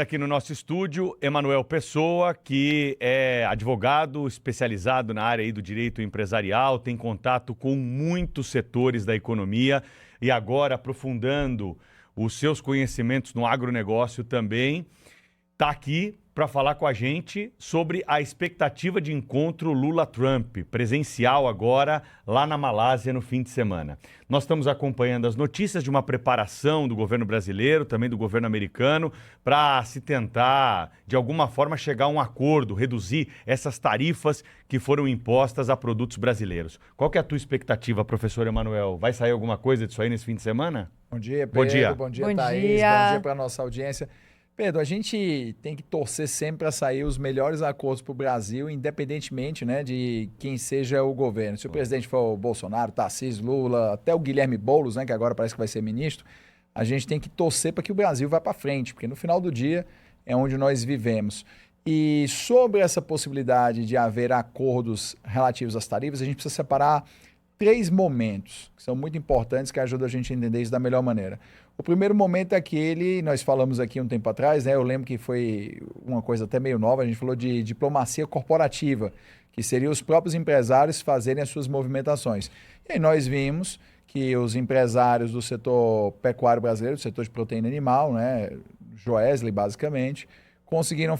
Aqui no nosso estúdio, Emanuel Pessoa, que é advogado especializado na área aí do direito empresarial, tem contato com muitos setores da economia e agora aprofundando os seus conhecimentos no agronegócio também, está aqui para falar com a gente sobre a expectativa de encontro Lula-Trump, presencial agora lá na Malásia no fim de semana. Nós estamos acompanhando as notícias de uma preparação do governo brasileiro, também do governo americano, para se tentar, de alguma forma, chegar a um acordo, reduzir essas tarifas que foram impostas a produtos brasileiros. Qual que é a tua expectativa, professor Emanuel? Vai sair alguma coisa disso aí nesse fim de semana? Bom dia, Pedro. Bom dia. Bom dia, Bom Thaís. dia. Bom dia para a nossa audiência. Pedro, a gente tem que torcer sempre para sair os melhores acordos para o Brasil, independentemente, né, de quem seja o governo. Se o presidente for o Bolsonaro, Tarcísio, Lula, até o Guilherme Boulos, né, que agora parece que vai ser ministro, a gente tem que torcer para que o Brasil vá para frente, porque no final do dia é onde nós vivemos. E sobre essa possibilidade de haver acordos relativos às tarifas, a gente precisa separar 3 momentos que são muito importantes, que ajudam a gente a entender isso da melhor maneira. O primeiro momento é aquele, nós falamos aqui um tempo atrás, né? Eu lembro que foi uma coisa até meio nova, a gente falou de diplomacia corporativa, que seria os próprios empresários fazerem as suas movimentações. E aí nós vimos que os empresários do setor pecuário brasileiro, do setor de proteína animal, né? Joesley, basicamente, conseguiram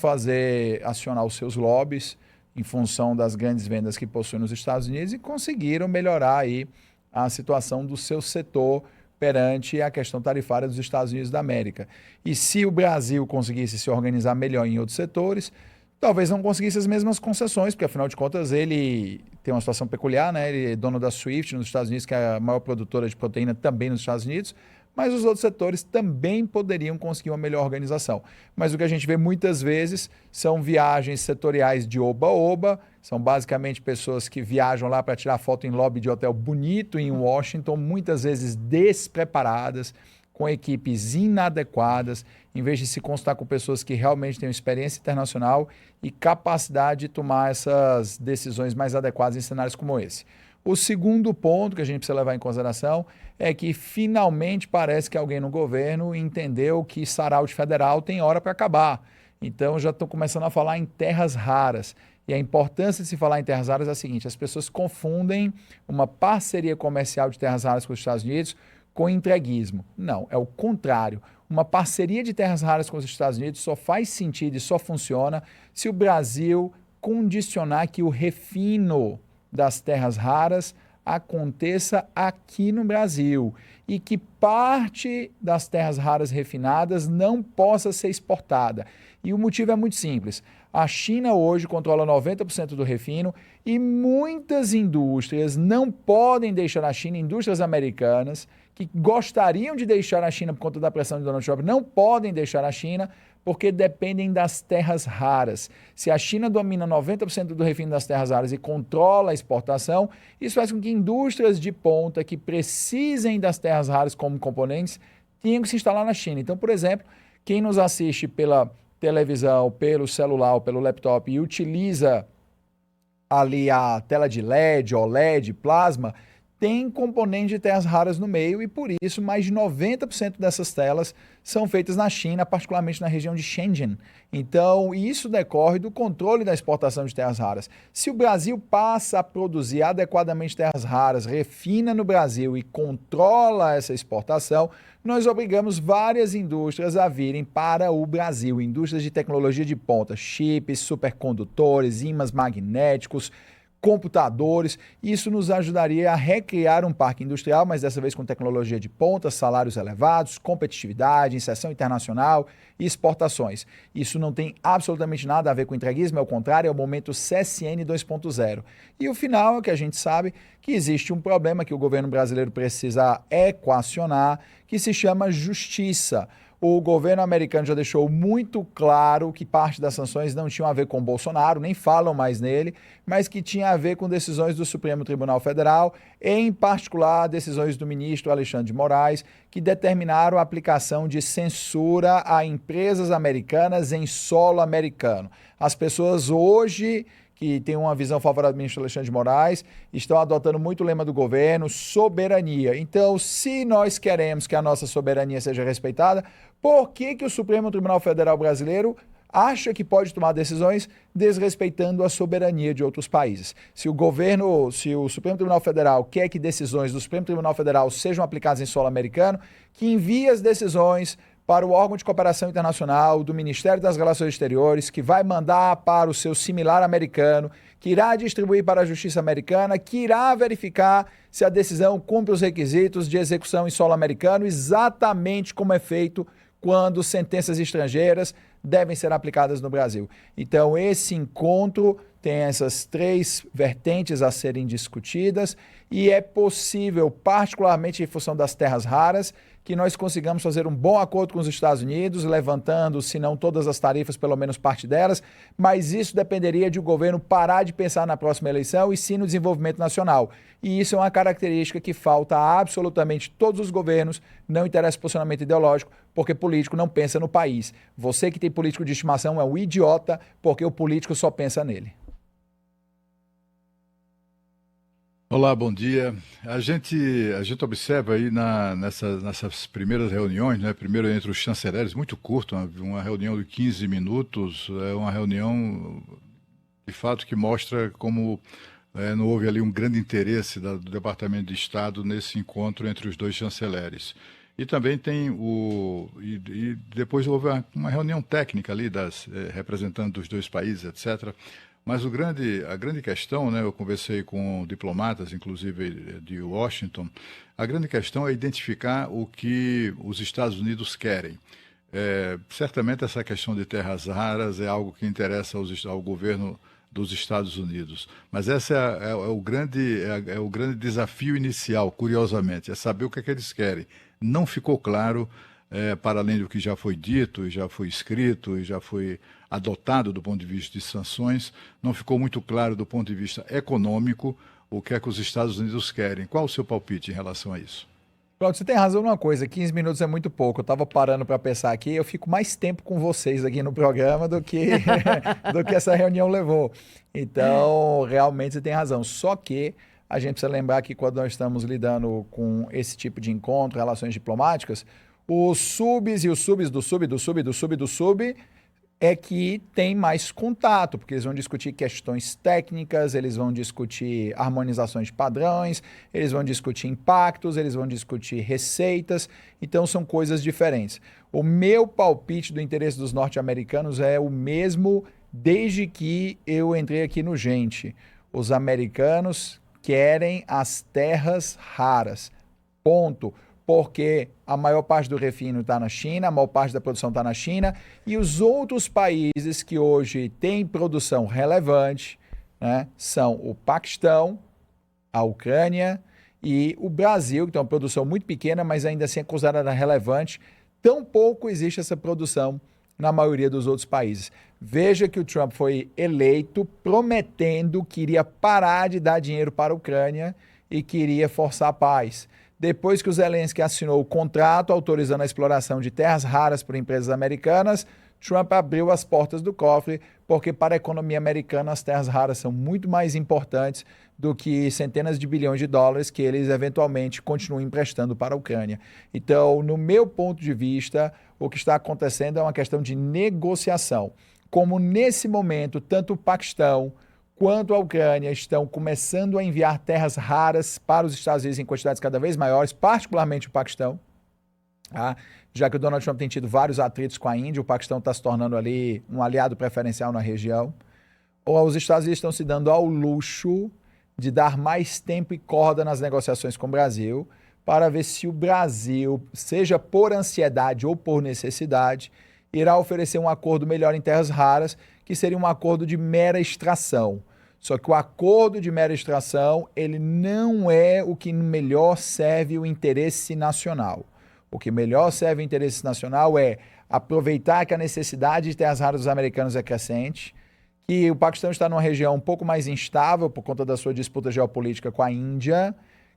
acionar os seus lobbies em função das grandes vendas que possuem nos Estados Unidos e conseguiram melhorar aí a situação do seu setor perante a questão tarifária dos Estados Unidos da América. E se o Brasil conseguisse se organizar melhor em outros setores, talvez não conseguisse as mesmas concessões, porque afinal de contas ele tem uma situação peculiar, né? Ele é dono da Swift nos Estados Unidos, que é a maior produtora de proteína também nos Estados Unidos, mas os outros setores também poderiam conseguir uma melhor organização. Mas o que a gente vê muitas vezes são viagens setoriais de oba-oba, são basicamente pessoas que viajam lá para tirar foto em lobby de hotel bonito em Washington, muitas vezes despreparadas, com equipes inadequadas, em vez de se consultar com pessoas que realmente têm experiência internacional e capacidade de tomar essas decisões mais adequadas em cenários como esse. O segundo ponto que a gente precisa levar em consideração é que finalmente parece que alguém no governo entendeu que Sarau de Federal tem hora para acabar. Então já estão começando a falar em terras raras. E a importância de se falar em terras raras é a seguinte: as pessoas confundem uma parceria comercial de terras raras com os Estados Unidos com entreguismo. Não, é o contrário. Uma parceria de terras raras com os Estados Unidos só faz sentido e só funciona se o Brasil condicionar que o refino das terras raras aconteça aqui no Brasil e que parte das terras raras refinadas não possa ser exportada. E o motivo é muito simples. A China hoje controla 90% do refino e muitas indústrias não podem deixar a China, indústrias americanas que gostariam de deixar a China por conta da pressão de Donald Trump, não podem deixar a China porque dependem das terras raras. Se a China domina 90% do refino das terras raras e controla a exportação, isso faz com que indústrias de ponta que precisem das terras raras como componentes tenham que se instalar na China. Então, por exemplo, quem nos assiste pela televisão, pelo celular ou pelo laptop e utiliza ali a tela de LED, OLED, plasma, tem componente de terras raras no meio e, por isso, mais de 90% dessas telas são feitas na China, particularmente na região de Shenzhen. Então, isso decorre do controle da exportação de terras raras. Se o Brasil passa a produzir adequadamente terras raras, refina no Brasil e controla essa exportação, nós obrigamos várias indústrias a virem para o Brasil. Indústrias de tecnologia de ponta, chips, supercondutores, ímãs magnéticos, computadores. Isso nos ajudaria a recriar um parque industrial, mas dessa vez com tecnologia de ponta, salários elevados, competitividade, inserção internacional e exportações. Isso não tem absolutamente nada a ver com entreguismo, é o contrário, é o momento CSN 2.0. E o final é que a gente sabe que existe um problema que o governo brasileiro precisa equacionar, que se chama justiça. O governo americano já deixou muito claro que parte das sanções não tinham a ver com Bolsonaro, nem falam mais nele, mas que tinha a ver com decisões do Supremo Tribunal Federal, em particular decisões do ministro Alexandre de Moraes, que determinaram a aplicação de censura a empresas americanas em solo americano. As pessoas hoje que tem uma visão favorável do ministro Alexandre de Moraes, estão adotando muito o lema do governo, soberania. Então, se nós queremos que a nossa soberania seja respeitada, por que o Supremo Tribunal Federal Brasileiro acha que pode tomar decisões desrespeitando a soberania de outros países? Se o Supremo Tribunal Federal quer que decisões do Supremo Tribunal Federal sejam aplicadas em solo americano, que envie as decisões para o órgão de cooperação internacional do Ministério das Relações Exteriores, que vai mandar para o seu similar americano, que irá distribuir para a Justiça Americana, que irá verificar se a decisão cumpre os requisitos de execução em solo americano, exatamente como é feito quando sentenças estrangeiras devem ser aplicadas no Brasil. Então, esse encontro tem essas 3 vertentes a serem discutidas e é possível, particularmente em função das terras raras, que nós consigamos fazer um bom acordo com os Estados Unidos, levantando, se não todas as tarifas, pelo menos parte delas, mas isso dependeria de o governo parar de pensar na próxima eleição e sim no desenvolvimento nacional. E isso é uma característica que falta a absolutamente todos os governos, não interessa o posicionamento ideológico, porque político não pensa no país. Você que tem político de estimação é um idiota, porque o político só pensa nele. Olá, bom dia. A gente observa aí nessas primeiras reuniões, né? Primeiro entre os chanceleres, muito curto, uma reunião de 15 minutos, é uma reunião de fato que mostra como não houve ali um grande interesse do Departamento de Estado nesse encontro entre os 2 chanceleres. E também tem e depois houve uma reunião técnica ali representando dos 2 países, etc. Mas a grande questão, né, eu conversei com diplomatas, inclusive de Washington, a grande questão é identificar o que os Estados Unidos querem. Certamente essa questão de terras raras é algo que interessa ao governo dos Estados Unidos. Mas esse é o grande desafio inicial, curiosamente, é saber o que é que eles querem. Não ficou claro, para além do que já foi dito, e já foi escrito, e já foi adotado do ponto de vista de sanções, não ficou muito claro do ponto de vista econômico o que é que os Estados Unidos querem. Qual o seu palpite em relação a isso? Claudio, você tem razão numa coisa, 15 minutos é muito pouco. Eu estava parando para pensar aqui, eu fico mais tempo com vocês aqui no programa do que essa reunião levou. Então, realmente você tem razão. Só que a gente precisa lembrar que quando nós estamos lidando com esse tipo de encontro, relações diplomáticas, os subs e os subs do sub, do sub, do sub, do sub, é que tem mais contato, porque eles vão discutir questões técnicas, eles vão discutir harmonizações de padrões, eles vão discutir impactos, eles vão discutir receitas, então são coisas diferentes. O meu palpite do interesse dos norte-americanos é o mesmo desde que eu entrei aqui no Gente. Os americanos querem as terras raras, ponto. Porque a maior parte do refino está na China, a maior parte da produção está na China, e os outros países que hoje têm produção relevante, né, são o Paquistão, a Ucrânia e o Brasil, que tem uma produção muito pequena, mas ainda assim é considerada relevante. Tampouco existe essa produção na maioria dos outros países. Veja que o Trump foi eleito prometendo que iria parar de dar dinheiro para a Ucrânia e que iria forçar a paz. Depois que o Zelensky assinou o contrato autorizando a exploração de terras raras por empresas americanas, Trump abriu as portas do cofre, porque para a economia americana as terras raras são muito mais importantes do que centenas de bilhões de dólares que eles eventualmente continuam emprestando para a Ucrânia. Então, no meu ponto de vista, o que está acontecendo é uma questão de negociação. Como nesse momento, tanto o Paquistão quanto a Ucrânia estão começando a enviar terras raras para os Estados Unidos em quantidades cada vez maiores, particularmente o Paquistão, tá? Já que o Donald Trump tem tido vários atritos com a Índia, o Paquistão está se tornando ali um aliado preferencial na região, ou os Estados Unidos estão se dando ao luxo de dar mais tempo e corda nas negociações com o Brasil, para ver se o Brasil, seja por ansiedade ou por necessidade, irá oferecer um acordo melhor em terras raras, que seria um acordo de mera extração. Só que o acordo de mera extração, ele não é o que melhor serve o interesse nacional. O que melhor serve o interesse nacional é aproveitar que a necessidade de terras raras dos americanos é crescente, que o Paquistão está numa região um pouco mais instável por conta da sua disputa geopolítica com a Índia,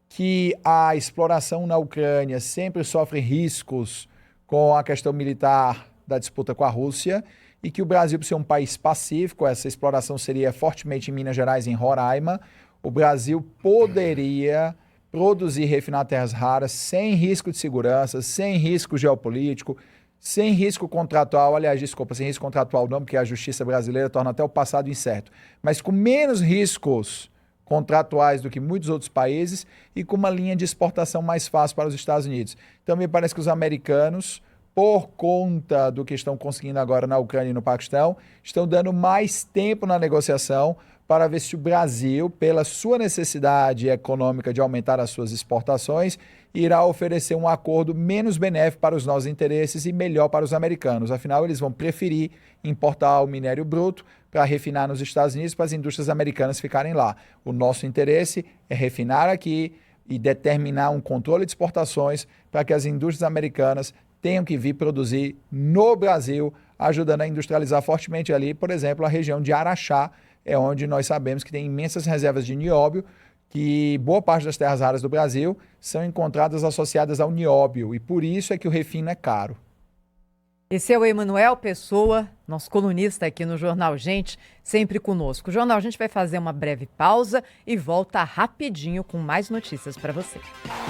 que a exploração na Ucrânia sempre sofre riscos com a questão militar da disputa com a Rússia e que o Brasil, por ser um país pacífico, essa exploração seria fortemente em Minas Gerais e em Roraima, o Brasil poderia produzir e refinar terras raras sem risco de segurança, sem risco geopolítico, sem risco contratual, aliás, desculpa, sem risco contratual não, porque a justiça brasileira torna até o passado incerto, mas com menos riscos contratuais do que muitos outros países e com uma linha de exportação mais fácil para os Estados Unidos. Então, me parece que os americanos, por conta do que estão conseguindo agora na Ucrânia e no Paquistão, estão dando mais tempo na negociação para ver se o Brasil, pela sua necessidade econômica de aumentar as suas exportações, irá oferecer um acordo menos benéfico para os nossos interesses e melhor para os americanos. Afinal, eles vão preferir importar o minério bruto para refinar nos Estados Unidos para as indústrias americanas ficarem lá. O nosso interesse é refinar aqui e determinar um controle de exportações para que as indústrias americanas tenham que vir produzir no Brasil, ajudando a industrializar fortemente ali, por exemplo, a região de Araxá, é onde nós sabemos que tem imensas reservas de nióbio, que boa parte das terras raras do Brasil são encontradas associadas ao nióbio, e por isso é que o refino é caro. Esse é o Emanuel Pessoa, nosso colunista aqui no Jornal Gente, sempre conosco. O Jornal Gente vai fazer uma breve pausa e volta rapidinho com mais notícias para você.